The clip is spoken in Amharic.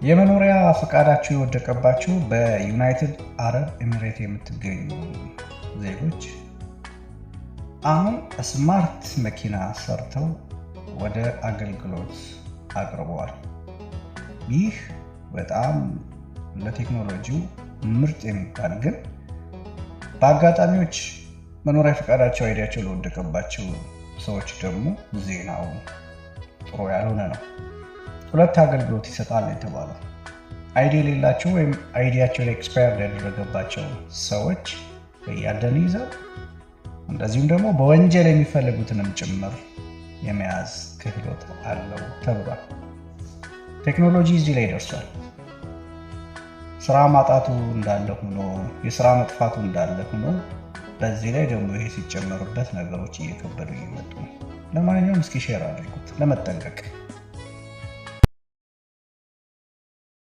የመኖሪያ ፈቃዳችሁ የወደቀባችሁ በዩናይትድ አረብ ኤሚሬት የምትገኙ ዜጎች አሁን ስማርት መኪና ሰርተው ወደ አገልግሎት አቅርበዋል። ይህ በጣም ለቴክኖሎጂው ምርጥ የሚባል ግን በአጋጣሚዎች መኖሪያ ፈቃዳቸው አይዲያቸው ለወደቀባቸው ሰዎች ደግሞ ዜናው ጥሩ ያልሆነ ነው። ሁለት አገልግሎት ይሰጣል የተባለው አይዲ የሌላቸው ወይም አይዲያቸው ኤክስፓየርድ ያደረገባቸው ሰዎች በያደን ይዘው እንደዚሁም ደግሞ በወንጀል የሚፈልጉትንም ጭምር የመያዝ ክህሎት አለው ተብሏል። ቴክኖሎጂ እዚህ ላይ ደርሷል። ስራ ማጣቱ እንዳለ ሆኖ የስራ መጥፋቱ እንዳለ ሆኖ በዚህ ላይ ደግሞ ይሄ ሲጨመሩበት ነገሮች እየከበዱ እየመጡ ነው። ለማንኛውም እስኪ ሼር አድርጉት ለመጠንቀቅ።